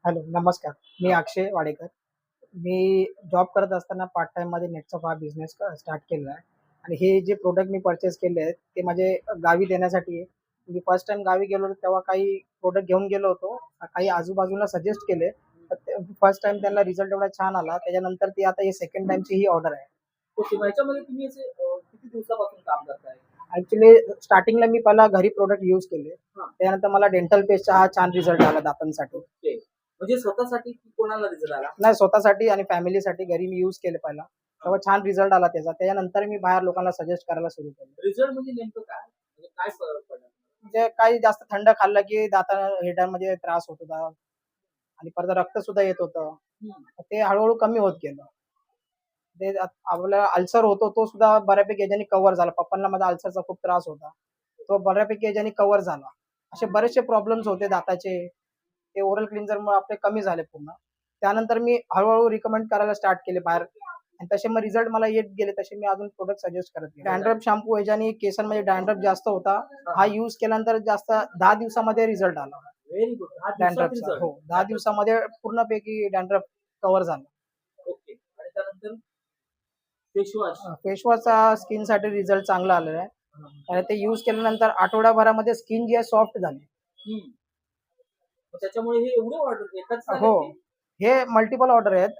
Hello, नमस्कार. मी अक्षय वाडेकर. मी job करत असताना पार्ट टाईममध्ये नेटचा हा बिझनेस स्टार्ट केलेला आहे आणि हे जे प्रॉडक्ट मी पर्चेस केले आहेत, ते माझे गावी देण्यासाठी आहे. मी फर्स्ट टाईम गावी गेलो होतो, तेव्हा काही प्रॉडक्ट घेऊन गेलो होतो. काही आजूबाजूला सजेस्ट केले. तर ते फर्स्ट टाईम त्यांना रिझल्ट एवढा छान आला. त्याच्यानंतर ती आता ही सेकंड टाईमची ही ऑर्डर आहे. ओके. मग ह्याच्यामध्ये तुम्ही असे किती दिवसापासून काम करताय? ॲक्चुअली स्टार्टिंगला मी पहिला घरी प्रॉडक्ट यूज केले. हां. त्यानंतर मला डेंटल पेस्टचा हा छान रिझल्ट आला दातांसाठी. ओके. म्हणजे स्वतःसाठी की कोणाला रिझल्ट आला? नाही, स्वतःसाठी आणि फॅमिलीसाठी घरी मी यूज केले पहिला. तेव्हा छान रिझल्ट आला त्याचा. त्याच्यानंतर मी बाहेर लोकांना सजेस्ट करायला सुरू केलं. रिझल्ट म्हणजे नेमकं काय? म्हणजे काय फरक पडला? म्हणजे काही जास्त थंड खाल्लं की हिरड्यांमध्ये त्रास होत होता आणि परत रक्त सुद्धा येत होतं. हं. ते हळू कमी होत गेलं. ते आपल्याला अल्सर होतो तो सुद्धा बऱ्यापैकी याच्याने कव्हर झाला. पप्पांना माझा अल्सरचा खूप त्रास होता. तो बऱ्यापैकी याच्याने कव्हर झाला. असे बरेचसे प्रॉब्लेम्स होते दाताचे. ते ओरल क्लिन्झरमुळे आपले कमी झाले पूर्ण. त्यानंतर मी हळू रिकमेंड करायला स्टार्ट केले बाहेर आणि तसे मग रिझल्ट मला येत गेले. तसे मी अजून प्रोडक्ट सजेस्ट करत गेलो. डॅन्ड्रफ शॅम्पू याच्याने केसांमध्ये डॅन्ड्रफ जास्त होता. हा यूज केल्यानंतर जास्त 10 दिवसामध्ये रिझल्ट आला. Very good. 10 दिवसात डॅन्ड्रफचा रिझल्ट. हो, 10 दिवसामध्ये पूर्णपैकी डॅन्ड्रफ कव्हर झाला. ओके. आणि त्यानंतर फेस वॉश. फेसवॉशचा स्किनसाठी रिझल्ट चांगला आलेला आहे. आणि ते यूज केल्यानंतर आठवड्याभरामध्ये स्किन जी आहे सॉफ्ट झाली. हं. मग त्याच्यामुळे हे एवढे ऑर्डर एकाच झाले हो. की? हे मल्टिपल ऑर्डर आहेत.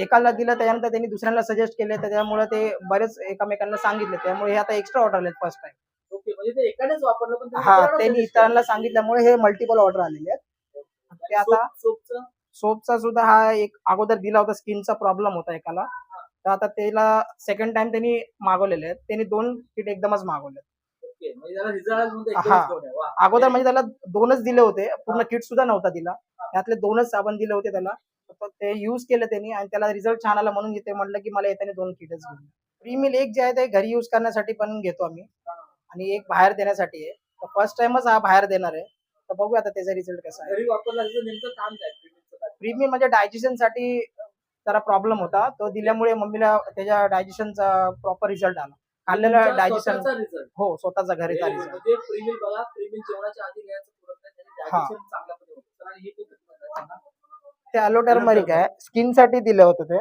एकाला दिलं त्याच्यानंतर त्यांनी दुसऱ्यांना सजेस्ट केले. त्याच्यामुळे ते बरेच एकमेकांना सांगितले. त्यामुळे हे आता एक्स्ट्रा ऑर्डर आलेत फर्स्ट टाईम. ओके. म्हणजे ते एकानेच वापरलं पण त्यांनी हां, इतरांना त्यांनी सजेस्ट केलं. इतरांना सांगितल्यामुळे हे मल्टिपल ऑर्डर आलेले आहेत. ते आणि आता सोपचं? सोपचा सुद्धा हा एक अगोदर दिला होता, स्किनचा प्रॉब्लेम होता एकाला. हां. तर आता त्याला सेकंड टाईम त्यांनी मागवलेले आहेत. त्यांनी 2 किट एकदमच मागवलेत. ओके. म्हणजे त्याला रिझल्ट म्हणजे एकदमच हां. घेऊन आहे. वाह! अगोदर म्हणजे त्याला 2च दिले होते. पूर्ण हां. किट सुद्धा नव्हता दिला. हां. त्यातले 2च साबण दिले होते त्याला. तर ते यूज केलं त्यांनी आणि त्याला रिझल्ट छान आला म्हणून ते म्हटलं, की मला येताना 2 किटच घेऊन. प्रीमिल एक जे आहे ते घरी यूज करण्यासाठी पण घेतो आम्ही हां. आणि एक बाहेर देण्यासाठी आहे. तर फर्स्ट टाईमच हा बाहेर देणार आहे. तर बघूया आता त्याचा रिझल्ट कसा आहे. घरी वापरला त्याचं नेमकं काम काय? प्रीमियमचं काय? प्रीमियम म्हणजे डायजेशनसाठी जरा प्रॉब्लेम होता. तो दिल्यामुळे मम्मीला त्याच्या डायजेशनचा प्रॉपर रिझल्ट आला. खाल्लेलं तुमचा डायजेशन स्वतःचा रिझल्ट. हो, स्वतःचा घरीचा व्हेरी गुड. रिझल्ट. म्हणजे प्रीमिल बघा, प्रीमिल जेवणाच्या आधी घ्यायचं प्रोडक्ट आहे. त्याने हां. डायजेशन चांगल्यापणे होतं. तर आणि हे कोणतं product आहे सांगा? ते अलो टर्मरिक आहे. स्किनसाठी दिलं होतं ते.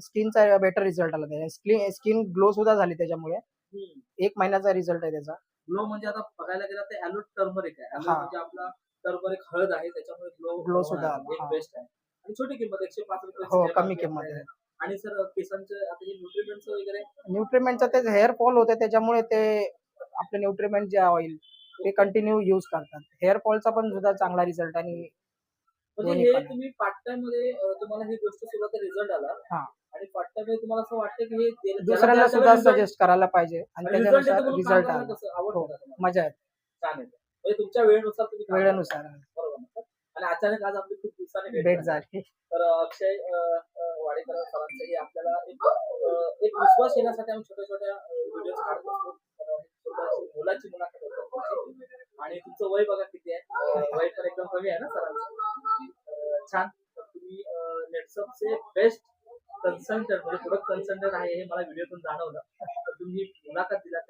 स्किनचा बेटर रिझल्ट आला त्याचा. स्किन ग्लो सुद्धा झाली त्याच्यामुळे. हं. 1 महिन्याचा रिझल्ट आहे त्याचा. ग्लो म्हणजे आता बघायला गेलं तर ॲलो टर्मरिक आहे. ॲलो हां. म्हणजे आपला टर्मरिक हळद आहे. त्याच्यामुळे ग्लो ग्लो सुद्धा होणार. आला. एक हां. बेस्ट आहे. आणि छोटी किंमत ₹105 हो, ची कमी MRP किंमत आपल्याकडे. आहे. आणि सर केसांचं आता हे न्यूट्रिमेंट्स वगैरे न्यूट्रिमेंटचं तेच हेअर फॉल होते त्याच्यामुळे ते आपले न्यूट्रिमेंट जे ऑइल ते कंटिन्यू यूज करतात. हेअर फॉलचा पण सुद्धा चांगला रिझल्ट आणि म्हणजे दोन्ही हे पण आहे. तुम्ही पार्ट टाईम मध्ये तुम्हाला ही गोष्ट सुरुवात रिझल्ट आला हां. आणि पार्ट टाईम मध्ये तुम्हाला असं वाटतं की हे ज्याला दुसऱ्यांना द्यायला सुद्धा result सजेस्ट करायला पाहिजे आणि आणि रिझल्ट येतो त्याच्यानुसार म्हणून काम रिझल्ट करायला आला. कसं आवडतं हो, का तुम्हाला? मजा येते. छान येतं. म्हणजे तुमच्या वेळेनुसार तुम्ही काम करता. वेळेनुसार बरोबर ना सर? आणि अचानक आज आपली खूप दिवसांनी भेट भेट झाली. झाली. तर अक्षय वाडेकर सरांचंही आपल्याला एक विश्वास येण्यासाठी आम्ही छोट्या-छोट्या व्हिडिओज काढत असतो. तर छोट्याशी मुलाची मुलाखत होतो तुमची. आणि तुमचं वय बघा किती आहे. वय तर एकदम कमी आहे ना सरांचं. छान. तर तुम्ही नेटसपचे बेस्ट कन्सल्टंट म्हणजे प्रोडक्ट कन्सल्टंट आहे हे मला व्हिडिओतून जाणवलं. तर तुम्ही मुलाखत दिलात